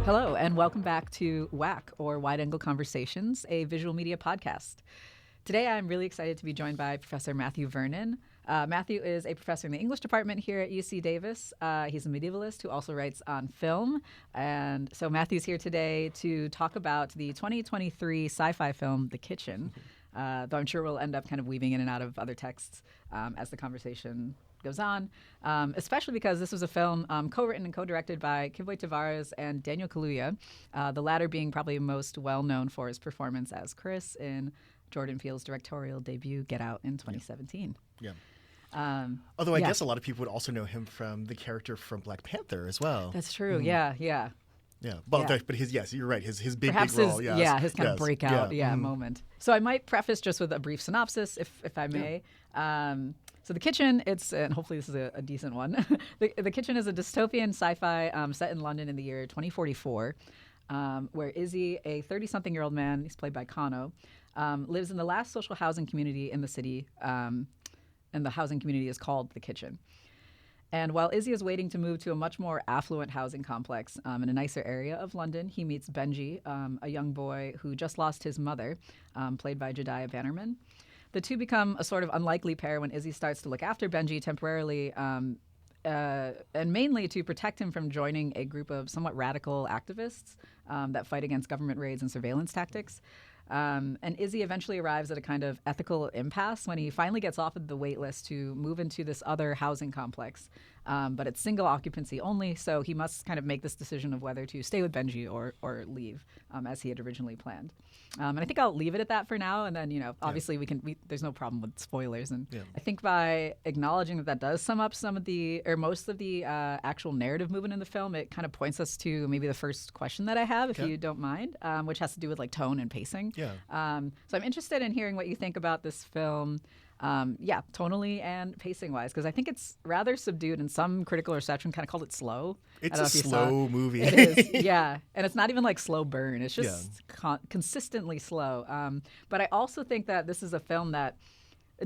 Hello, and welcome back to WAC, or Wide Angle Conversations, a visual media podcast. Today, I'm really excited to be joined by Professor Matthew Vernon. Matthew is a professor in the English department here at UC Davis. He's a medievalist who also writes on film. And so Matthew's here today to talk about the 2023 sci-fi film, The Kitchen, though I'm sure we'll end up kind of weaving in and out of other texts as the conversation goes on, especially because this was a film co-written and co-directed by Kibwe Tavares and Daniel Kaluuya, the latter being probably most well-known for his performance as Chris in Jordan Peele's directorial debut, Get Out, in 2017. Yeah. Although I guess a lot of people would also know him from the character from Black Panther as well. That's true. Yeah. Yeah, but his you're right. His big Perhaps big role. his kind of breakout moment. So I might preface just with a brief synopsis, if I may. So The Kitchen, and hopefully this is a decent one. The Kitchen is a dystopian sci-fi set in London in the year 2044, where Izzy, a 30-something-year-old man, he's played by Kano, lives in the last social housing community in the city, and the housing community is called The Kitchen. And while Izzy is waiting to move to a much more affluent housing complex in a nicer area of London, he meets Benji, a young boy who just lost his mother, played by Jediah Bannerman. The two become a sort of unlikely pair when Izzy starts to look after Benji temporarily, and mainly to protect him from joining a group of somewhat radical activists that fight against government raids and surveillance tactics. And Izzy eventually arrives at a kind of ethical impasse when he finally gets off of the wait list to move into this other housing complex. But it's single occupancy only, so he must kind of make this decision of whether to stay with Benji or leave, as he had originally planned. And I think I'll leave it at that for now. And then, obviously there's no problem with spoilers. And I think by acknowledging that does sum up most of the actual narrative movement in the film, it kind of points us to maybe the first question that I have, if you don't mind, which has to do with like tone and pacing. So I'm interested in hearing what you think about this film. Tonally and pacing-wise, because I think it's rather subdued, and some critical reception kind of called it slow. It's a slow movie. It is, yeah. And it's not even like slow burn. It's just consistently slow. But I also think that this is a film that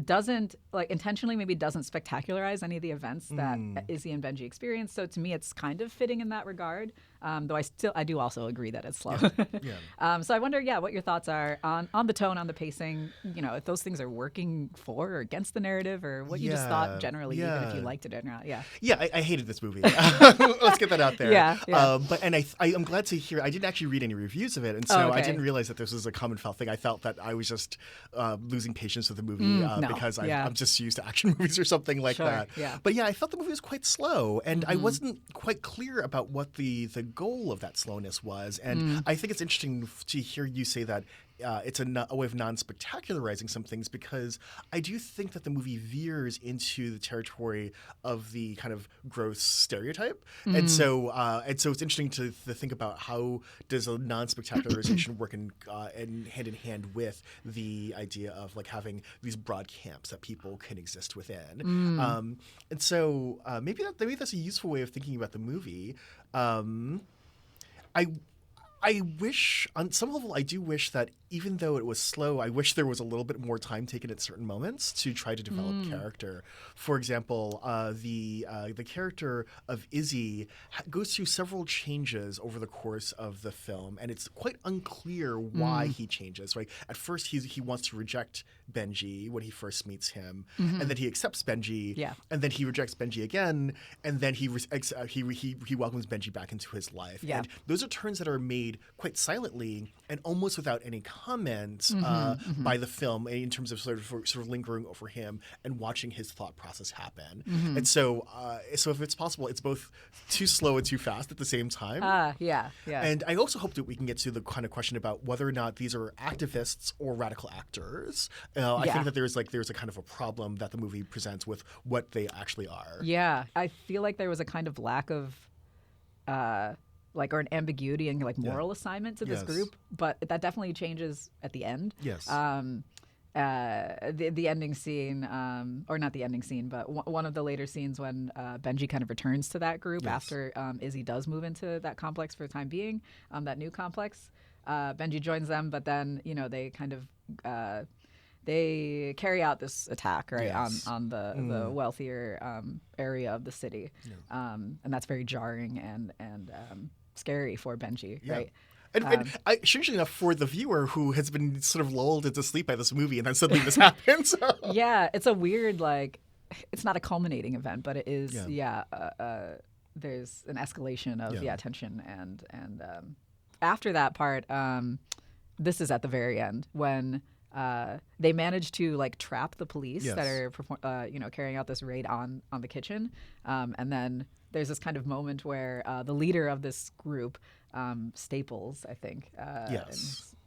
doesn't, intentionally maybe doesn't spectacularize any of the events that Izzy and Benji experience. So to me, it's kind of fitting in that regard. Though I do also agree that it's slow. So I wonder, what your thoughts are on the tone, on the pacing, if those things are working for or against the narrative, or what you just thought generally, even if you liked it or not. I hated this movie. Let's get that out there. I'm glad to hear, I didn't actually read any reviews of it, and so I didn't realize that this was a common felt thing. I felt that I was just losing patience with the movie because I'm just used to action movies or something like that. But I felt the movie was quite slow, and I wasn't quite clear about what the goal of that slowness was. And I think it's interesting to hear you say that it's a way of non-spectacularizing some things, because I do think that the movie veers into the territory of the kind of gross stereotype. And so it's interesting to think about how does a non-spectacularization work in hand in hand with the idea of like having these broad camps that people can exist within. And so maybe that's a useful way of thinking about the movie. I wish, on some level, I do wish that even though it was slow, I wish there was a little bit more time taken at certain moments to try to develop character. For example, the character of Izzy goes through several changes over the course of the film, and it's quite unclear why he changes. Right? At first, he wants to reject Benji when he first meets him, and then he accepts Benji, and then he rejects Benji again, and then he welcomes Benji back into his life. And those are turns that are made quite silently and almost without any comment by the film in terms of sort of lingering over him and watching his thought process happen. And so if it's possible, it's both too slow and too fast at the same time. And I also hope that we can get to the kind of question about whether or not these are activists or radical actors. I think that there's a kind of a problem that the movie presents with what they actually are. I feel like there was a kind of lack of or an ambiguity and moral assignment to this group, but that definitely changes at the end. The ending scene, or not the ending scene, but one of the later scenes when Benji kind of returns to that group after Izzy does move into that complex for the time being, that new complex. Benji joins them, but then they kind of they carry out this attack on the wealthier area of the city, and that's very jarring and scary for Benji, right? And strangely enough, for the viewer who has been sort of lulled into sleep by this movie, and then suddenly this happens. Yeah, it's a weird, like, it's not a culminating event, but it is, there's an escalation of tension, and after that part, this is at the very end when they manage to like trap the police that are carrying out this raid on the kitchen, and then there's this kind of moment where the leader of this group, Staples, I think.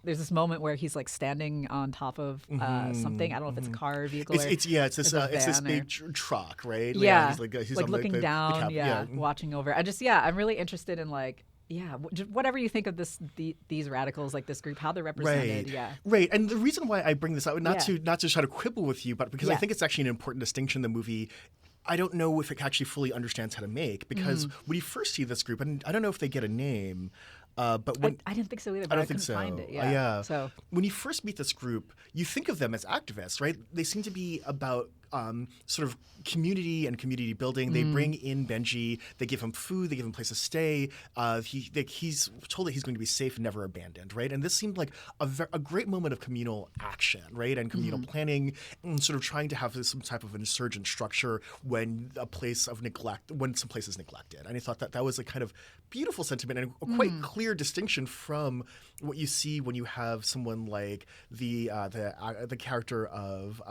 There's this moment where he's like standing on top of something. I don't know if it's a car or vehicle. It's this big truck, right? Yeah, he's like on looking down, watching over. I'm really interested in like. Yeah, whatever you think of these radicals, like this group, how they're represented. Right. And the reason why I bring this up, not to try to quibble with you, but because I think it's actually an important distinction in the movie. I don't know if it actually fully understands how to make, because when you first see this group, and I don't know if they get a name, but when I didn't think so either. But I couldn't find it. So when you first meet this group, you think of them as activists, right? They seem to be about sort of community and community building. They bring in Benji. They give him food. They give him a place to stay. He's told that he's going to be safe and never abandoned, right? And this seemed like a great moment of communal action, right? And communal planning, and sort of trying to have some type of an insurgent structure when some place is neglected. And I thought that was a kind of beautiful sentiment and a quite clear distinction from what you see when you have someone like the character of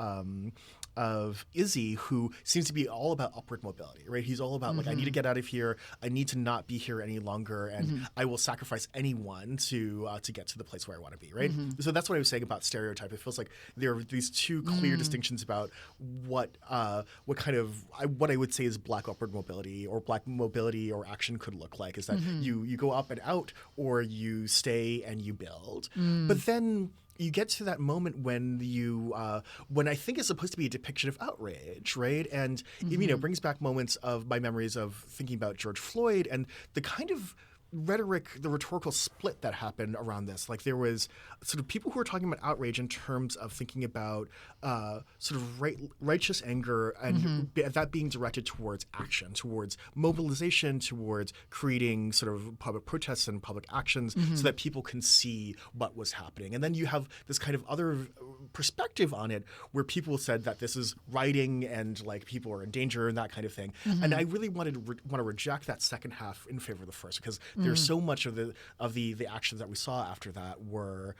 Izzy, who seems to be all about upward mobility, right? He's all about like, I need to get out of here. I need to not be here any longer, and I will sacrifice anyone to get to the place where I want to be, right? So that's what I was saying about stereotype. It feels like there are these two clear distinctions about what I would say is black upward mobility or black mobility or action could look like. Is that you go up and out, or you stay and you build, but then you get to that moment when when I think is supposed to be a depiction of outrage, right? And it brings back moments of my memories of thinking about George Floyd and the kind of the rhetorical split that happened around this. Like there was sort of people who were talking about outrage in terms of thinking about sort of righteous anger and that being directed towards action, towards mobilization, towards creating sort of public protests and public actions so that people can see what was happening. And then you have this kind of other perspective on it where people said that this is rioting and like people are in danger and that kind of thing. And I really want to reject that second half in favor of the first, because there's so much of the actions that we saw after that were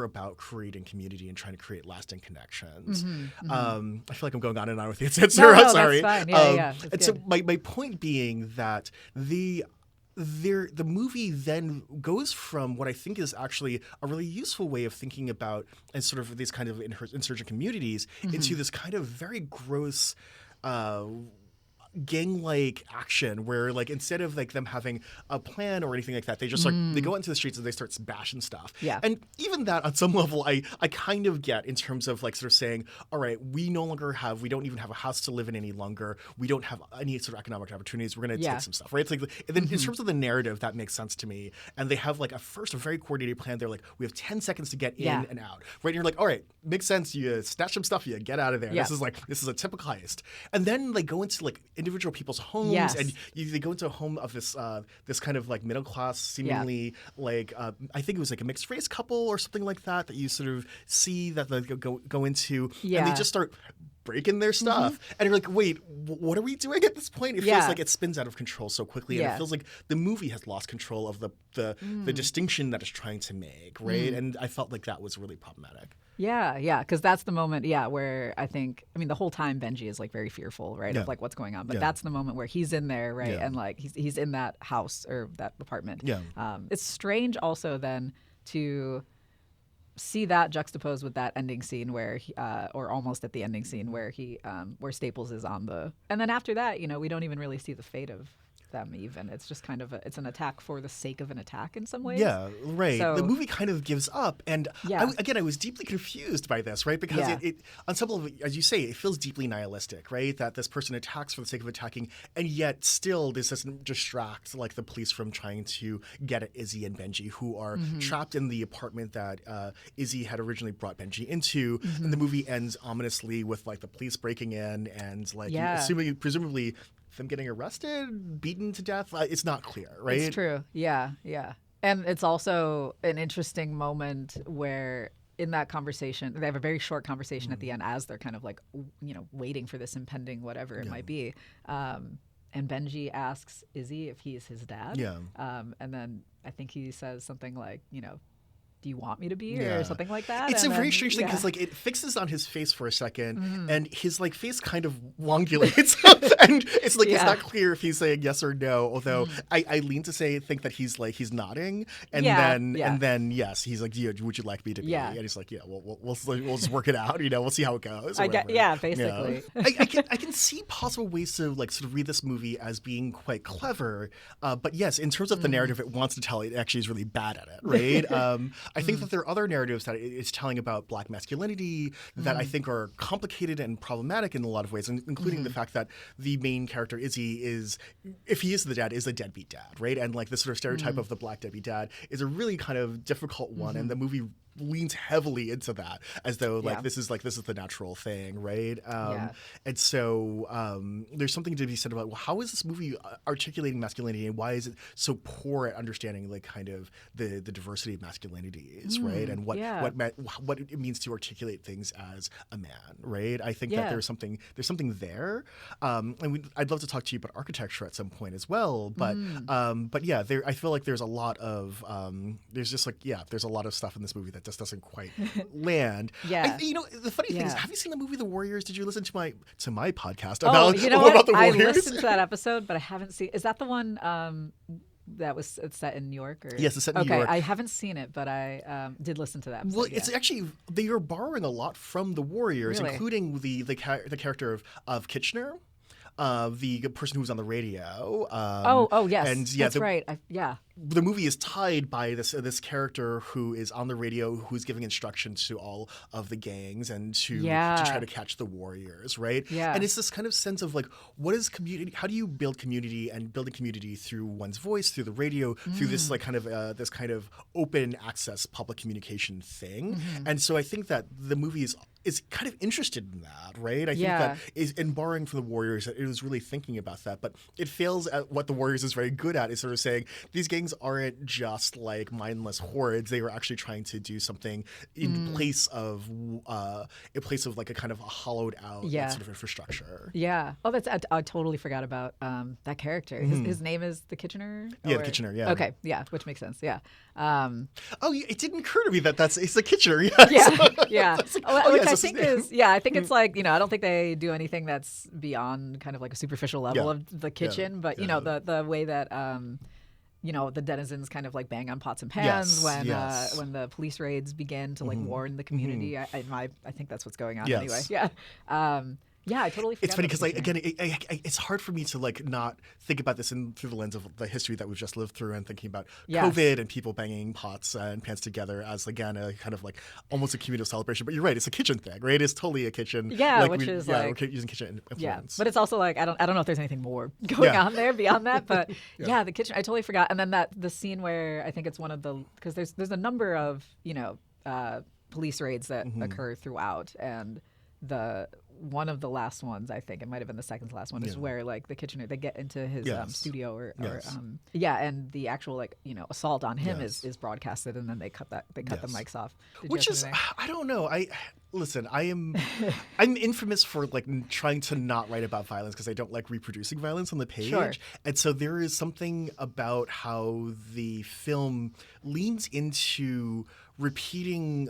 about creating community and trying to create lasting connections. I feel like I'm going on and on with you. No, sorry. That's fine. Yeah, and so my point being that the movie then goes from what I think is actually a really useful way of thinking about and sort of these kind of insurgent communities into this kind of very gross gang-like action where like instead of like them having a plan or anything like that, they just they go into the streets and they start bashing stuff. And even that on some level I kind of get in terms of like sort of saying, all right, we don't even have a house to live in any longer. We don't have any sort of economic opportunities. We're going to take some stuff, right? It's like, and then in terms of the narrative, that makes sense to me. And they have like a very coordinated plan. They're like, we have 10 seconds to get in and out, right? And you're like, all right, makes sense. You snatch some stuff, you get out of there. This is a typical heist. And then they go into like individual people's homes, and they go into a home of this kind of like middle class, seemingly like I think it was like a mixed race couple or something like that you sort of see that they go into, and they just start breaking their stuff, and you're like, wait, what are we doing at this point? It feels like it spins out of control so quickly, and it feels like the movie has lost control of the distinction that it's trying to make, right? And I felt like that was really problematic. Yeah, because that's the moment, where I think, the whole time Benji is like very fearful, right, of like what's going on. But that's the moment where he's in there, right, and like he's in that house or that apartment. It's strange also then to see that juxtaposed with that ending scene where he, or almost at the ending scene where where Staples is on the, and then after that, we don't even really see the fate of them even. It's just kind of it's an attack for the sake of an attack in some ways. Yeah, right. So, the movie kind of gives up, and I was deeply confused by this, right? Because it on some level, as you say, it feels deeply nihilistic, right? That this person attacks for the sake of attacking, and yet still this doesn't distract like the police from trying to get at Izzy and Benji, who are trapped in the apartment that Izzy had originally brought Benji into. And the movie ends ominously with like the police breaking in and like presumably them getting arrested, beaten to death. It's not clear, right? It's true. Yeah, yeah. And it's also an interesting moment where in that conversation, they have a very short conversation at the end as they're kind of like, waiting for this impending whatever it might be. And Benji asks Izzy if he's his dad. Yeah. And then I think he says something like, do you want me to be or something like that? It's a very strange thing because it fixes on his face for a second and his face kind of longulates and it's it's not clear if he's saying yes or no, although I lean to think that he's nodding and then yes, he's like, would you like me to be? And he's like, yeah, we'll just work it out, we'll see how it goes. Basically. I can see possible ways to sort of read this movie as being quite clever, but yes, in terms of the narrative it wants to tell, it actually is really bad at it, right? I think that there are other narratives that it's telling about Black masculinity that I think are complicated and problematic in a lot of ways, including the fact that the main character, Izzy, if he is the dad, is a deadbeat dad, right? And this sort of stereotype of the Black deadbeat dad is a really kind of difficult one, and the movie leans heavily into that as though this is the natural thing, right? And so there's something to be said about, well, how is this movie articulating masculinity and why is it so poor at understanding kind of the diversity of masculinities, right? And what it means to articulate things as a man, right? I think that there's something there, and I'd love to talk to you about architecture at some point as well, but yeah, I feel like there's a lot of there's a lot of stuff in this movie that just doesn't quite land. The funny thing is, have you seen the movie The Warriors? Did you listen to my podcast about about the Warriors? I listened to that episode, but I haven't seen. Is that the one it's set in New York? Or? Yes, it's set in New York. Okay, I haven't seen it, but I did listen to that episode. Well, it's actually, they are borrowing a lot from The Warriors, including the character of Kitchener. The person who was on the radio. Yes, and that's right. The movie is tied by this character who is on the radio, who's giving instructions to all of the gangs and to try to catch the warriors, right? Yeah. And it's this kind of sense of what is community? How do you build community and building community through one's voice, through the radio, through this this kind of open access public communication thing? And so I think that the movie is kind of interested in that, right? I think that is in borrowing from the Warriors, it was really thinking about that, but it fails at what the Warriors is very good at, is sort of saying these gangs aren't just mindless hordes. They were actually trying to do something in place of a kind of a hollowed out sort of infrastructure. Yeah. Oh, I totally forgot about that character. His name is the Kitchener? Yeah, the Kitchener, yeah. Okay, yeah, which makes sense, yeah. It didn't occur to me that it's the Kitchener. Yes. Which I think is, I think it's I don't think they do anything that's beyond kind of a superficial level of the kitchen, but the way that the denizens kind of bang on pots and pans when the police raids begin to warn the community. I think that's what's going on anyway. Yeah. I totally forgot. It's funny because it's hard for me to not think about this through the lens of the history that we've just lived through and thinking about COVID and people banging pots and pans together as again a kind of almost a communal celebration. But you're right, it's a kitchen thing, right? It's totally a kitchen. Yeah, we're using kitchen influence. Yeah, but it's also I don't know if there's anything more going on there beyond that. But the kitchen, I totally forgot. And then the scene where I think it's one of because there's a number of police raids that occur throughout, and one of the last ones, I think it might have been the second to last one, is where the Kitchener, they get into his studio and the actual assault on him is broadcasted, and then they cut the mics off. Which is, I don't know. I'm infamous for trying to not write about violence because I don't like reproducing violence on the page. Sure. And so there is something about how the film leans into repeating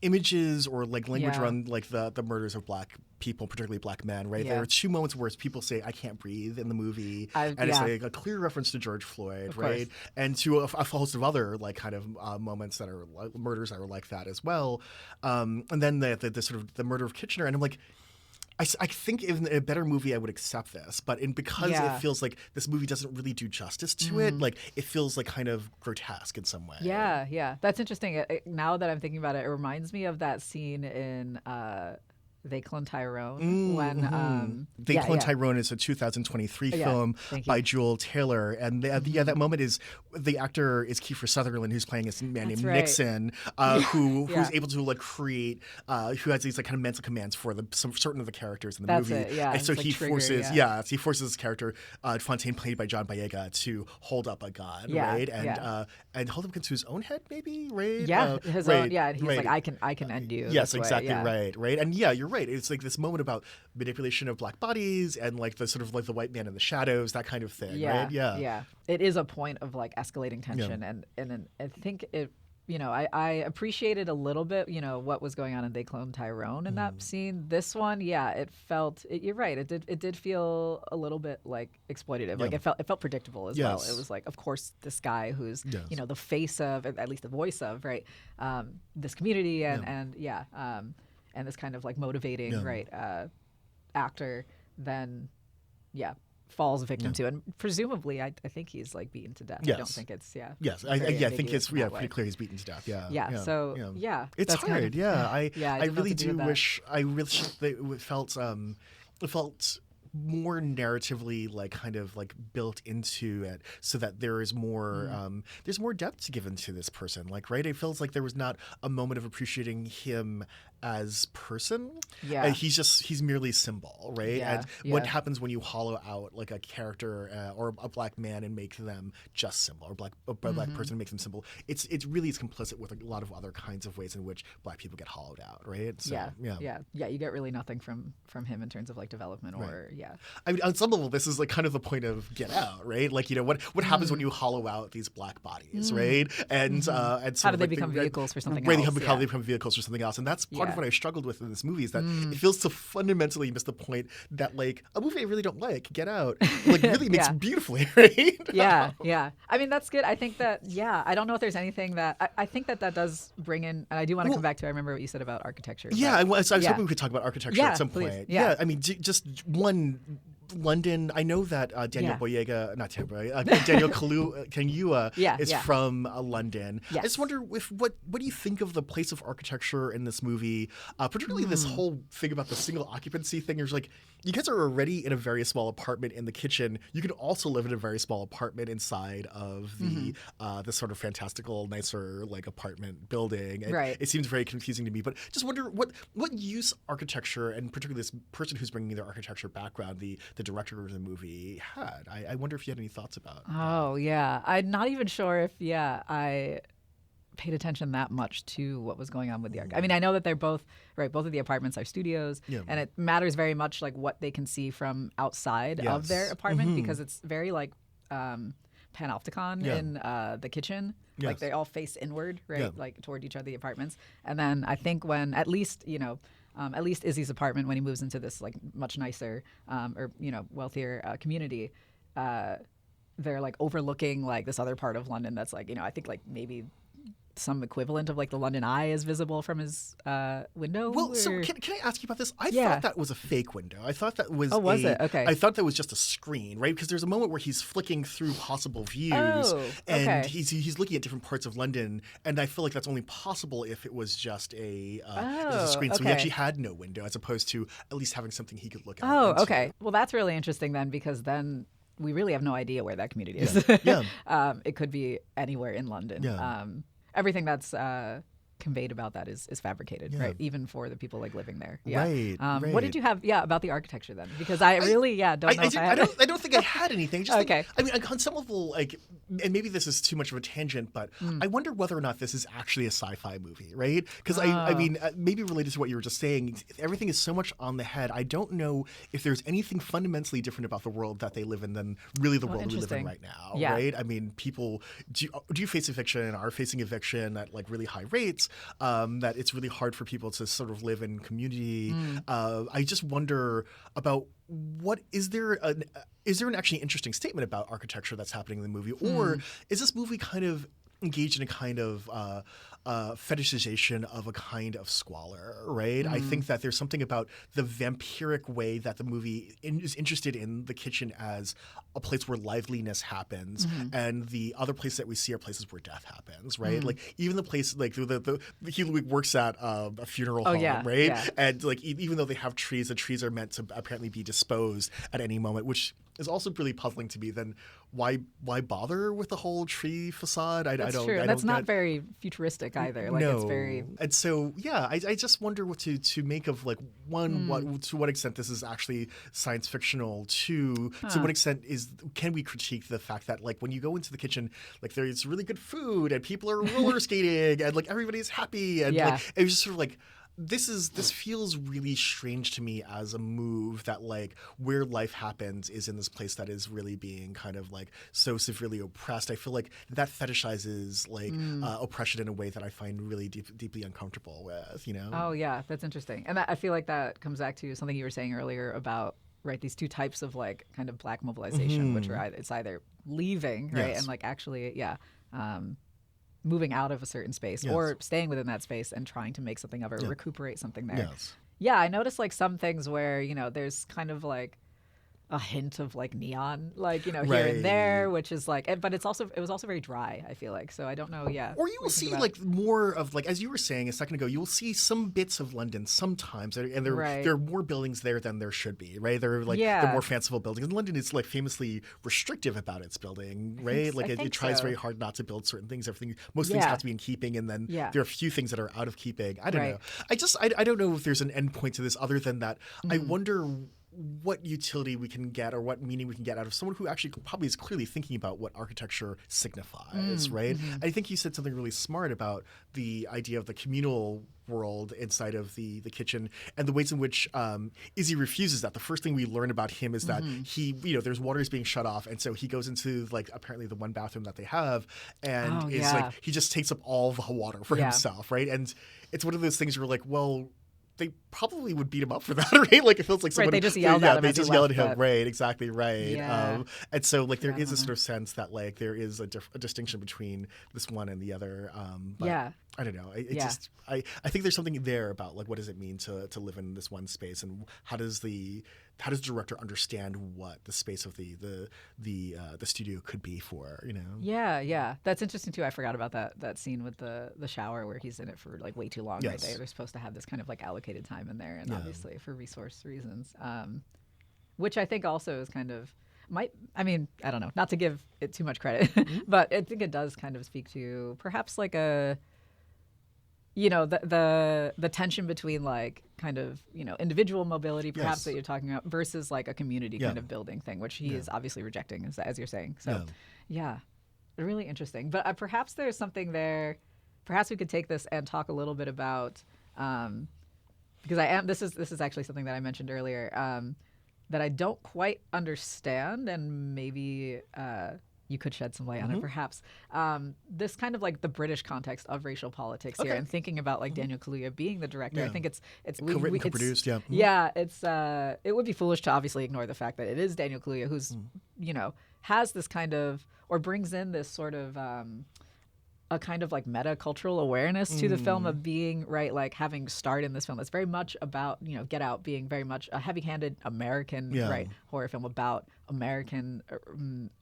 images or language around the murders of Black people, particularly Black men, right? There are two moments where people say "I can't breathe" in the movie, and it's a clear reference to George Floyd, of right? Course. And to a host of other moments that are murders that are like that as well. And then the sort of the murder of Kitchener, and I'm like, I think in a better movie I would accept this, but because it feels like this movie doesn't really do justice to it, it feels kind of grotesque in some way. Yeah, that's interesting. Now that I'm thinking about it, it reminds me of that scene in They Clone Tyrone. When They Clone Tyrone is a 2023 film by Jewel Taylor, and that moment is the actor is Kiefer Sutherland, who's playing a man named Nixon, who's able to like create, who has these like kind of mental commands for some certain of the characters in the movie. And so he forces his character Fontaine, played by John Boyega, to hold up a gun, right, and hold up against his own head, maybe, right? His own. Yeah, he's like, I can end you. Yes, exactly, right, and you're right. It's like this moment about manipulation of black bodies and like the sort of like the white man in the shadows, that kind of thing, right? Yeah. It is a point of like escalating tension, and I think it. I appreciated a little bit, what was going on in They Clone Tyrone in that scene. This one, it felt. You're right. It did feel a little bit like exploitative. Like it felt predictable as well. It was like, of course, this guy who's the face of, at least the voice of, right, this community, and this kind of like motivating actor, then falls victim to, and presumably I think he's like beaten to death. I don't think it's I think it's pretty clear he's beaten to death. It's hard. Kind of, I really do wish it felt more narratively like kind of like built into it, so that there is more there's more depth given to this person, like, right? It feels like there was not a moment of appreciating him as person. He's merely symbol, right? And what happens when you hollow out like a character or a black man and make them just symbol, or a black person make them symbol? It's really is complicit with a lot of other kinds of ways in which black people get hollowed out, right? So, you get really nothing from him in terms of like development, or I mean, on some level, this is like kind of the point of Get Out, right? Like, what happens when you hollow out these black bodies, right? And so how do they become vehicles for something else? How they become vehicles for something else, and that's part of what I struggled with in this movie, is that it feels to fundamentally miss the point that like a movie I really don't like, Get Out, like really makes beautifully, right? I mean, that's good. I think that I don't know if there's anything that I think that does bring in, and I do want to come back to. I remember what you said about architecture. I was hoping we could talk about architecture at some point. I mean, just one. London. I know that Daniel Kaluuya is from London. I just wonder what do you think of the place of architecture in this movie, particularly this whole thing about the single occupancy thing. There's like, you guys are already in a very small apartment in the kitchen. You can also live in a very small apartment inside of the sort of fantastical, nicer like apartment building. And it seems very confusing to me, but just wonder what use architecture, and particularly this person who's bringing their architecture background, the director of the movie, had. I wonder if you had any thoughts about that. I'm not even sure if I paid attention that much to what was going on with the architecture. I mean, I know that they're both of the apartments are studios, and it matters very much like what they can see from outside of their apartment, because it's very like panopticon in the kitchen. Like they all face inward, right? Like toward each other, the apartments. And then I think when at least Izzy's apartment, when he moves into this like much nicer or wealthier community, they're like overlooking like this other part of London that's like, I think like maybe some equivalent of like the London Eye is visible from his window. Well, so can I ask you about this? I thought that was a fake window. I thought that was it? Okay. I thought that was just a screen, right? Because there's a moment where he's flicking through possible views, and he's looking at different parts of London, and I feel like that's only possible if it was just a screen. So he actually had no window, as opposed to at least having something he could look at. Oh, okay. Well, that's really interesting then, because then we really have no idea where that community is. It could be anywhere in London. Everything that's conveyed about that is fabricated, right? Even for the people like living there. Right. What did you have about the architecture then? Because I really don't know. I don't think I had anything. Just think, I mean, on some level, like, and maybe this is too much of a tangent, but I wonder whether or not this is actually a sci-fi movie, right? Because I mean, maybe related to what you were just saying, everything is so much on the head. I don't know if there's anything fundamentally different about the world that they live in than really the world we live in right now, right? I mean, people do face eviction, are facing eviction at like really high rates. That it's really hard for people to sort of live in community. I just wonder about what is there an actually interesting statement about architecture that's happening in the movie, or is this movie kind of engaged in a kind of fetishization of a kind of squalor, right? I think that there's something about the vampiric way that the movie is interested in the kitchen as a place where liveliness happens, and the other places that we see are places where death happens, right? Like even the place like the Kaluuya works at a funeral home, right? Yeah. And like even though they have trees, the trees are meant to apparently be disposed at any moment, which is also really puzzling to me. Then why bother with the whole tree facade? That's true. That's not very futuristic either. Like no. It's very. And so I just wonder what to make of like to what extent this is actually science fictional. To what extent can we critique the fact that like when you go into the kitchen, like there's really good food and people are roller skating and like everybody's happy and like it was just sort of like. This feels really strange to me as a move that like where life happens is in this place that is really being kind of like so severely oppressed. I feel like that fetishizes like oppression in a way that I find really deeply uncomfortable with, you know? Oh yeah, that's interesting. And I feel like that comes back to something you were saying earlier about these two types of like kind of black mobilization, which are it's either leaving, right, and like actually moving out of a certain space or staying within that space and trying to make something of it or recuperate something there. Yeah, I noticed like some things where, you know, there's kind of like a hint of like neon, like, you know, here and there, which is like, but it was also very dry, I feel like. So I don't know. Yeah. Or you will see like more of like, as you were saying a second ago, you will see some bits of London sometimes, and there are more buildings there than there should be, right? They're like they're more fanciful buildings. And London is like famously restrictive about its building, right? Like it tries very hard not to build certain things. Most things have to be in keeping, and then there are a few things that are out of keeping. I don't know. I don't know if there's an end point to this other than that. I wonder what utility we can get or what meaning we can get out of someone who actually probably is clearly thinking about what architecture signifies, right? I think you said something really smart about the idea of the communal world inside of the kitchen and the ways in which Izzy refuses that. The first thing we learn about him is that he, you know, there's water is being shut off, and so he goes into like apparently the one bathroom that they have, and like he just takes up all the water for himself, right? And it's one of those things where like, well, they probably would beat him up for that, right? Like it feels like someone they just yelled at him. They just yelled at him, right? Exactly, right. Yeah. And so like there is a sort of sense that like there is a distinction between this one and the other. But I don't know. I think there's something there about like what does it mean to live in this one space, and how does the director understand what the space of the studio could be for, you know? Yeah. That's interesting too. I forgot about that scene with the shower where he's in it for like way too long. Right? They're supposed to have this kind of like allocated time in there, and obviously for resource reasons, which I think also is kind of I don't know, not to give it too much credit, but I think it does kind of speak to perhaps like a, you know, the tension between like kind of, you know, individual mobility perhaps that you're talking about versus like a community kind of building thing, which he is obviously rejecting, as you're saying. So really interesting. But perhaps there's something there. Perhaps we could take this and talk a little bit about because this is actually something that I mentioned earlier that I don't quite understand, and maybe you could shed some light on it, perhaps. This kind of like the British context of racial politics here, and thinking about like Daniel Kaluuya being the director. I think it's co-written, co-produced. It would be foolish to obviously ignore the fact that it is Daniel Kaluuya who's you know has this kind of, or brings in this sort of a kind of like meta cultural awareness to the film of being like having starred in this film. It's very much about, you know, Get Out being very much a heavy-handed American horror film about American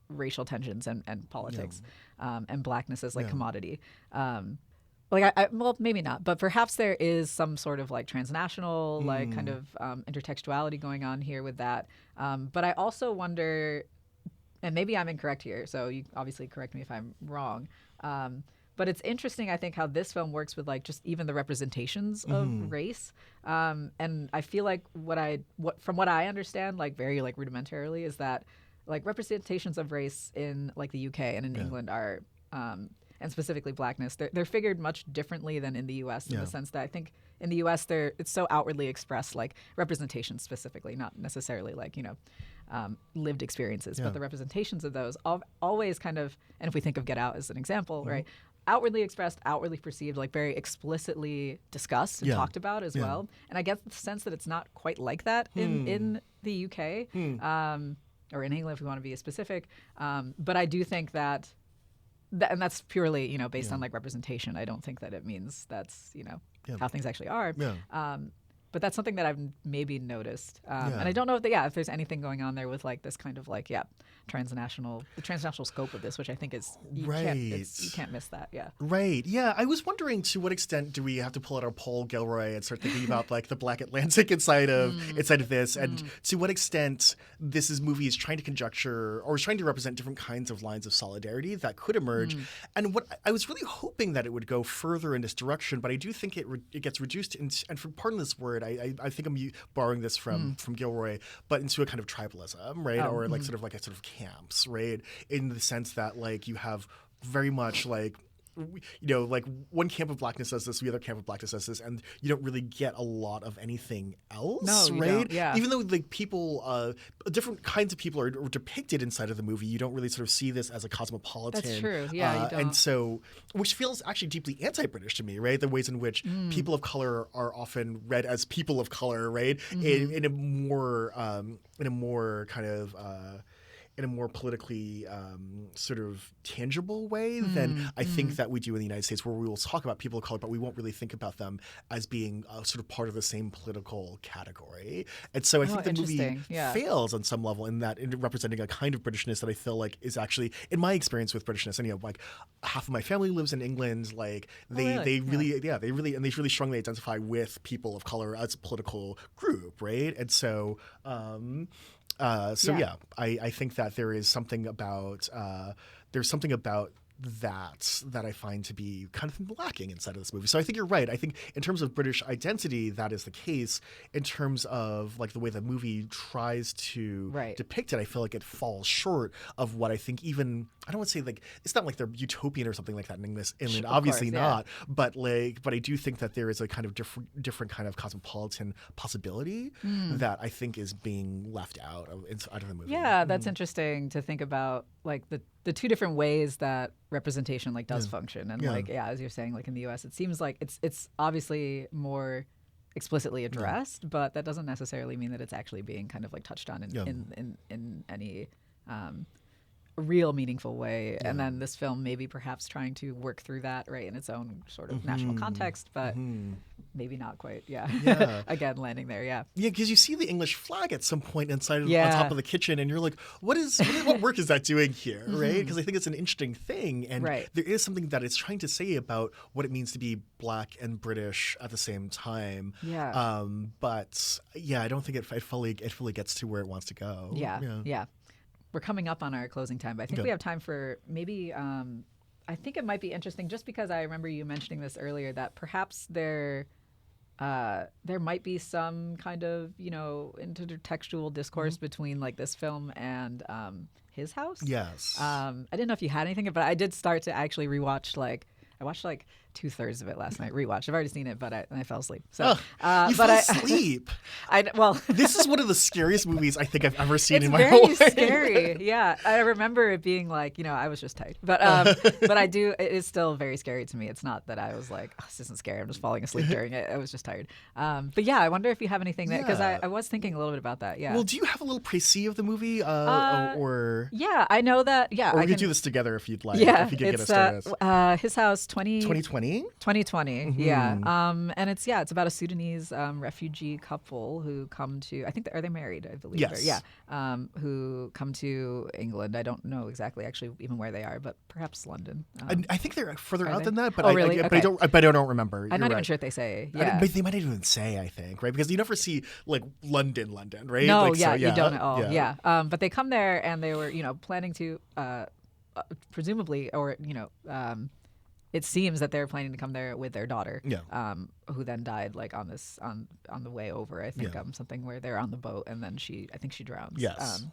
racial tensions and politics and blackness as like commodity. Well, maybe not, but perhaps there is some sort of like transnational like kind of intertextuality going on here with that. But I also wonder, and maybe I'm incorrect here, so you obviously correct me if I'm wrong. But it's interesting, I think, how this film works with like just even the representations of race. And I feel like from what I understand, like very like rudimentarily, is that like representations of race in like the UK and in England are, and specifically blackness, they're figured much differently than in the US in the sense that I think in the US it's so outwardly expressed, like representation specifically, not necessarily like, you know, lived experiences, but the representations of those always kind of, and if we think of Get Out as an example, right, outwardly expressed, outwardly perceived, like very explicitly discussed and talked about as well. And I get the sense that it's not quite like that in the UK or in England if we want to be specific. But I do think that and that's purely, based on like representation. I don't think that it means that's, how things actually are. Yeah. But that's something that I've maybe noticed. And I don't know if there's anything going on there with like this kind of like, the transnational scope of this, which I think is, you can't miss that. Yeah. Right. Yeah. I was wondering, to what extent do we have to pull out our Paul Gilroy and start thinking about like the Black Atlantic inside of this, and to what extent this movie is trying to conjecture or is trying to represent different kinds of lines of solidarity that could emerge. And what I was really hoping that it would go further in this direction, but I do think it gets reduced into, and for pardon this word, I think I'm borrowing this from Gilroy, but into a kind of tribalism, right? Or like sort of camps, right? In the sense that like you have very much like, like one camp of blackness does this, the other camp of blackness does this, and you don't really get a lot of anything else, no, right? Don't. Yeah. Even though like people, different kinds of people are depicted inside of the movie, you don't really sort of see this as a cosmopolitan. That's true. Yeah, you don't. And so, which feels actually deeply anti-British to me, right? The ways in which people of color are often read as people of color, right? In a more kind of in a more politically sort of tangible way than I think that we do in the United States, where we will talk about people of color, but we won't really think about them as being sort of part of the same political category. And so I think the movie fails on some level in that, in representing a kind of Britishness that I feel like is actually, in my experience with Britishness, and like half of my family lives in England, like they really strongly identify with people of color as a political group, right? And so I think that there is something about that I find to be kind of lacking inside of this movie. So I think you're right. I think in terms of British identity, that is the case. In terms of like the way the movie tries to depict it, I feel like it falls short of what I think even, I don't want to say like, it's not like they're utopian or something like that in England, obviously not. But I do think that there is a kind of different kind of cosmopolitan possibility that I think is being left out of the movie. Yeah, that's interesting to think about, like the two different ways that representation like does function. And like, as you're saying, like in the US, it seems like it's obviously more explicitly addressed, but that doesn't necessarily mean that it's actually being kind of like touched on in any real meaningful way. And then this film maybe perhaps trying to work through that right in its own sort of national context, but maybe not quite. Again, landing there. Because you see the English flag at some point inside on top of the kitchen, and you're like, what work is that doing here, right? Because I think it's an interesting thing, and there is something that it's trying to say about what it means to be Black and British at the same time. But I don't think it fully gets to where it wants to go. We're coming up on our closing time, but I think we have time for maybe, I think it might be interesting, just because I remember you mentioning this earlier, that perhaps there might be some kind of, intertextual discourse between like this film and His House. Yes. I didn't know if you had anything, but I did start to actually rewatch, I watched like 2/3 of it last night. Rewatched. I've already seen it, but I fell asleep. So you fell asleep. This is one of the scariest movies I think I've ever seen in my whole life. It's very scary. Yeah, I remember it being like, I was just tight, but it is still very scary to me. It's not that I was like, this isn't scary, I'm just falling asleep during it. I was just tired. But I wonder if you have anything that, because I was thinking a little bit about that. Yeah. Well, do you have a little précis of the movie, or? Yeah, I know that. Yeah, or we could do this together if you'd like. Yeah, if you could get us started. His House 2020. 2020, and it's about a Sudanese refugee couple who come to, I think, are they married? I believe. Yes. Who come to England. I don't know exactly actually even where they are, but perhaps London. I think they're further out than that, but really? But I don't remember. I'm not even sure if they say. Yeah. But they might not even say, I think, right? Because you never see like London, right? No, you don't at all. Yeah. But they come there and they were, planning to presumably, or it seems that they're planning to come there with their daughter, who then died like on the way over. I think something where they're on the boat and then I think she drowns. Yes.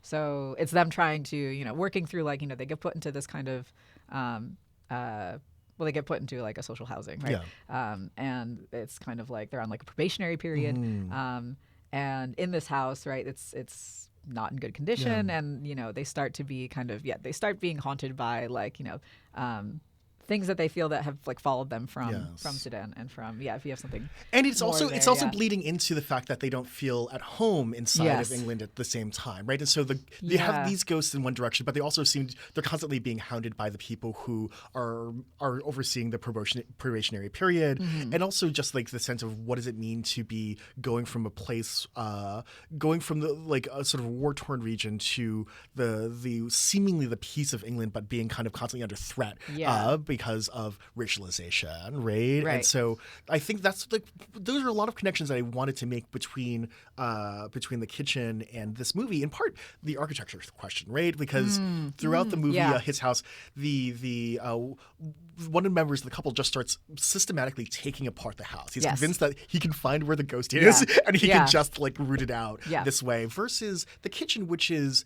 So it's them trying to, working through like, they get put into this kind of, they get put into like a social housing, right? And it's kind of like they're on like a probationary period. And in this house, right, it's not in good condition, and they start to be kind of they start being haunted by like things that they feel that have like followed them from Yes. Sudan and from if you have something. And it's more also there, bleeding into the fact that they don't feel at home inside of England at the same time, right? And so they have these ghosts in one direction, but they also they're constantly being hounded by the people who are overseeing the probationary period, and also just like the sense of what does it mean to be going from a place, going from the like a sort of war-torn region to the seemingly the peace of England, but being kind of constantly under threat because of racialization, right? And so I think those are a lot of connections that I wanted to make between the kitchen and this movie. In part, the architecture question, right? Because throughout the movie, his house, the one of the members of the couple just starts systematically taking apart the house. He's convinced that he can find where the ghost is, and he can just like root it out this way. Versus the kitchen, which is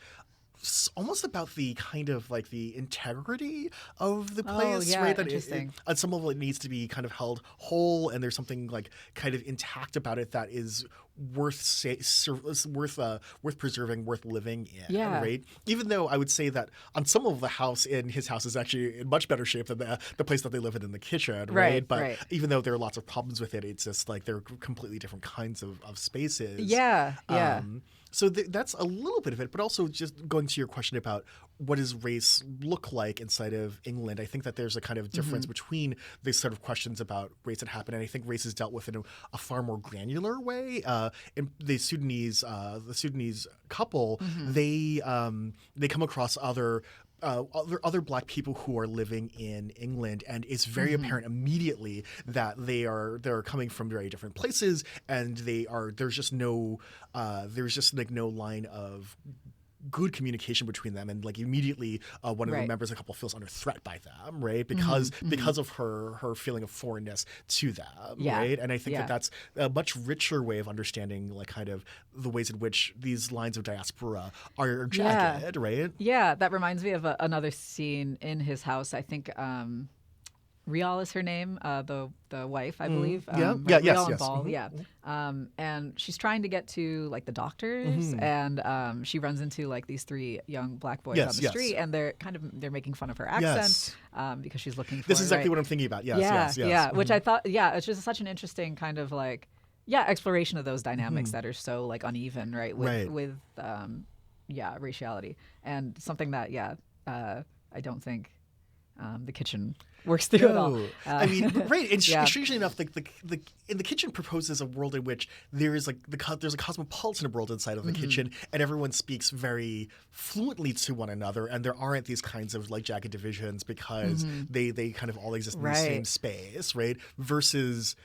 almost about the kind of like the integrity of the place, right? That at some level it needs to be kind of held whole, and there's something like kind of intact about it that is worth preserving, worth living in, right? Even though I would say that on some level his house is actually in much better shape than the place that they live in the kitchen, right? But even though there are lots of problems with it, it's just like they're completely different kinds of spaces. So that's a little bit of it, but also just going to your question about what does race look like inside of England, I think that there's a kind of difference between these sort of questions about race that happen, and I think race is dealt with in a far more granular way. In the Sudanese couple, they come across other Black people who are living in England, and it's very apparent immediately that they're coming from very different places, and there's just no line of good communication between them, and like immediately one of the members of the couple feels under threat by them, right? Because of her feeling of foreignness to them, right? And I think that's a much richer way of understanding like kind of the ways in which these lines of diaspora are jagged, right? Yeah, that reminds me of another scene in his house. I think Rial is her name, the wife, I believe. Rial and Ball, and she's trying to get to like the doctors, and she runs into like these three young Black boys on the street, and they're making fun of her accent because she's looking for. This is exactly what I'm thinking about. Yes. Which I thought, it's just such an interesting kind of like exploration of those dynamics that are so like uneven, right? With raciality, and something that I don't think the kitchen works through it all. I mean, right. And strangely enough, in the kitchen proposes a world in which there is there's a cosmopolitan world inside of the kitchen, and everyone speaks very fluently to one another, and there aren't these kinds of like jagged divisions because they kind of all exist in the same space, right? Versus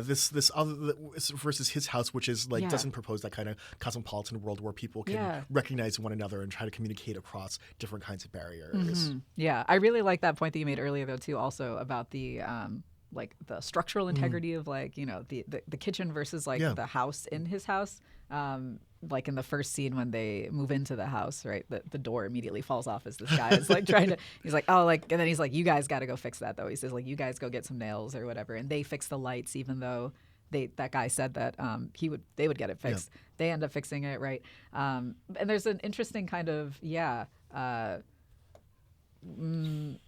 this other versus his house, which is like doesn't propose that kind of cosmopolitan world where people can recognize one another and try to communicate across different kinds of barriers. Yeah, I really like that point that you made earlier though too, also about the like the structural integrity of like the kitchen versus like the house in his house. Like in the first scene when they move into the house, right? The door immediately falls off as this guy is like trying to. He's like, oh, like, and then he's like, you guys got to go fix that though. He says like, you guys go get some nails or whatever, and they fix the lights, even though that guy said that they would get it fixed. They end up fixing it, right? And there's an interesting kind of I don't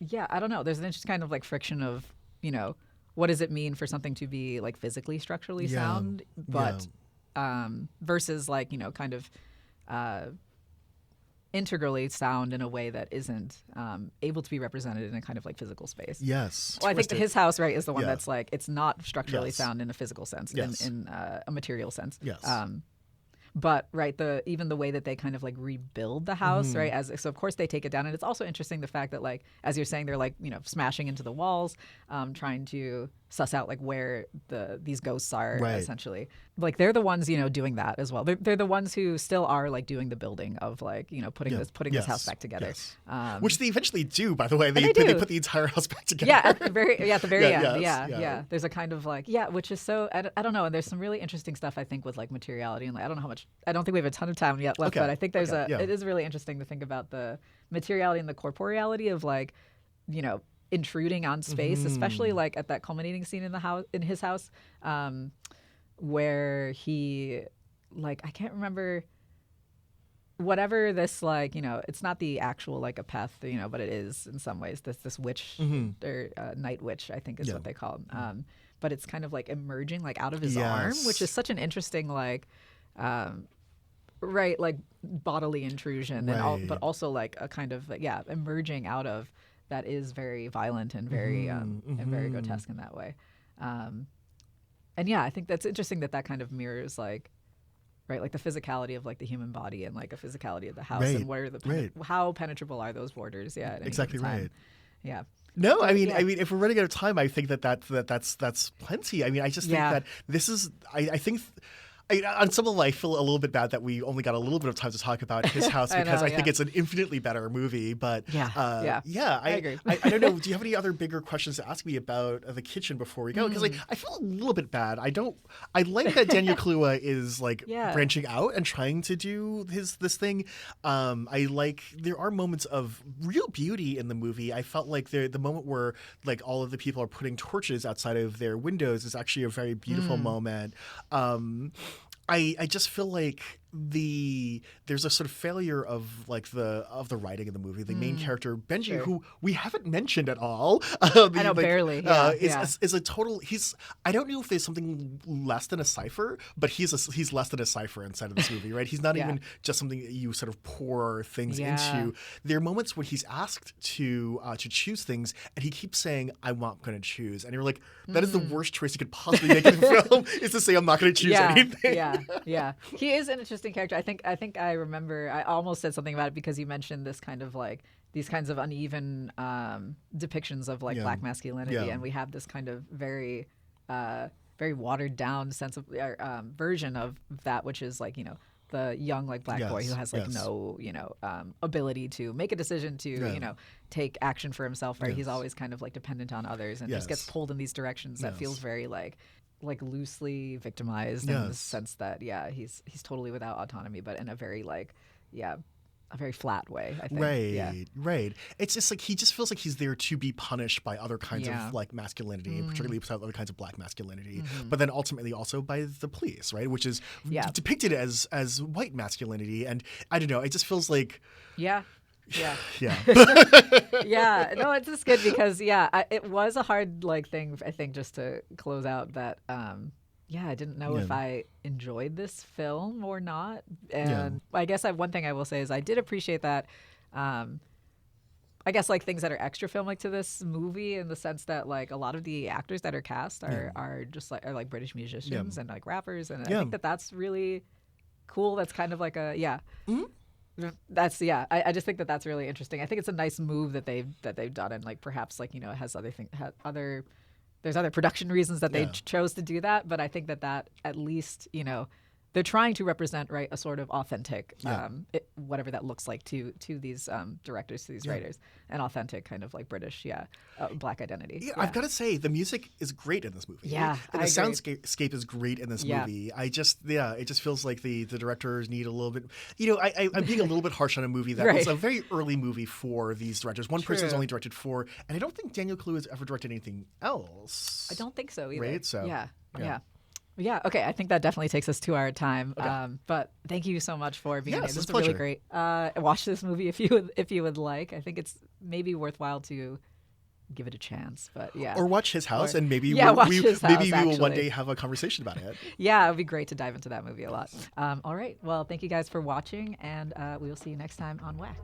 know. There's an interesting kind of like friction of what does it mean for something to be like physically structurally sound, but versus like kind of integrally sound in a way that isn't able to be represented in a kind of like physical space. Yes. Well, I think that his house, right, is the one that's like it's not structurally sound in a physical sense, in a material sense. Yes. But even the way that they kind of like rebuild the house, right? So of course they take it down, and it's also interesting the fact that like as you're saying they're like smashing into the walls, trying to suss out like where these ghosts are essentially. Like they're the ones doing that as well. They're the ones who still are like doing the building of like putting this house back together. Which they eventually do, by the way. They put the entire house back together. Yeah, at the very end. Yeah. There's a kind of like which is so I don't know. And there's some really interesting stuff I think with like materiality, and like, I don't know how much. I don't think we have a ton of time yet left, but I think there's it is really interesting to think about the materiality and the corporeality of like intruding on space, especially like at that culminating scene in his house, where he like I can't remember whatever this like, it's not the actual like a peth, but it is in some ways this witch or night witch, I think is what they call them. But it's kind of like emerging like out of his arm, which is such an interesting like, like bodily intrusion, but also like a kind of emerging out of that is very violent and very and very grotesque in that way. And I think that's interesting that kind of mirrors like, right, like the physicality of like the human body and like a physicality of the house, and what are how penetrable are those borders? Yeah, exactly right. Yeah. No, I mean, if we're running out of time, I think that's plenty. I mean, I just think that this is. I think. On some level, I feel a little bit bad that we only got a little bit of time to talk about His House because I think it's an infinitely better movie. But I agree. I don't know. Do you have any other bigger questions to ask me about The Kitchen before we go? Because I feel a little bit bad. I like that Daniel Kaluuya is like branching out and trying to do this thing. I like there are moments of real beauty in the movie. I felt like the moment where like all of the people are putting torches outside of their windows is actually a very beautiful moment. I just feel like there's a sort of failure of like the writing in the movie. The main character Benji, who we haven't mentioned at all, I know barely, is a total. I don't know if there's something less than a cipher, but he's less than a cipher inside of this movie, right? He's not even just something that you sort of pour things into. There are moments when he's asked to choose things, and he keeps saying, "I'm not going to choose," and you're like, that is the worst choice you could possibly make in a film, is to say, "I'm not going to choose anything." Yeah. He is an interesting character. I think I remember I almost said something about it because you mentioned this kind of like these kinds of uneven depictions of like black masculinity, and we have this kind of very very watered down sense of version of that, which is like the young like black boy who has like no ability to make a decision to take action for himself, right? He's always kind of like dependent on others and just gets pulled in these directions that feels very like loosely victimized in the sense that he's totally without autonomy, but in a very like a very flat way, I think. Right. It's just like he just feels like he's there to be punished by other kinds of like masculinity, particularly other kinds of black masculinity, but then ultimately also by the police, right? Which is depicted as white masculinity, and I don't know. It just feels like yeah. No, it's just good because it was a hard like thing, I think, just to close out that I didn't know if I enjoyed this film or not. And I guess one thing I will say is I did appreciate that I guess like things that are extra filmic to this movie, in the sense that like a lot of the actors that are cast are just like are British musicians and like rappers, and I think that's really cool. That's kind of like a That's I just think that's really interesting. I think it's a nice move that they've done, and like perhaps like it has there's other production reasons that they chose to do that, but I think that at least they're trying to represent, right, a sort of authentic, whatever that looks like to these directors, to these writers, an authentic kind of like British, black identity. I've got to say, the music is great in this movie. Yeah, and the soundscape is great in this movie. I just, it just feels like the directors need a little bit. I'm being a little bit harsh on a movie that was a very early movie for these directors. One person's only directed 4, and I don't think Daniel Kaluuya has ever directed anything else. I don't think so either. Right? So yeah, okay. I think that definitely takes us to our time. Okay. But thank you so much for being here. This was really great. Watch this movie if you would like. I think it's maybe worthwhile to give it a chance. But or watch His House, and maybe we will one day have a conversation about it. Yeah, it would be great to dive into that movie a lot. All right. Well, thank you guys for watching, and we will see you next time on WAC.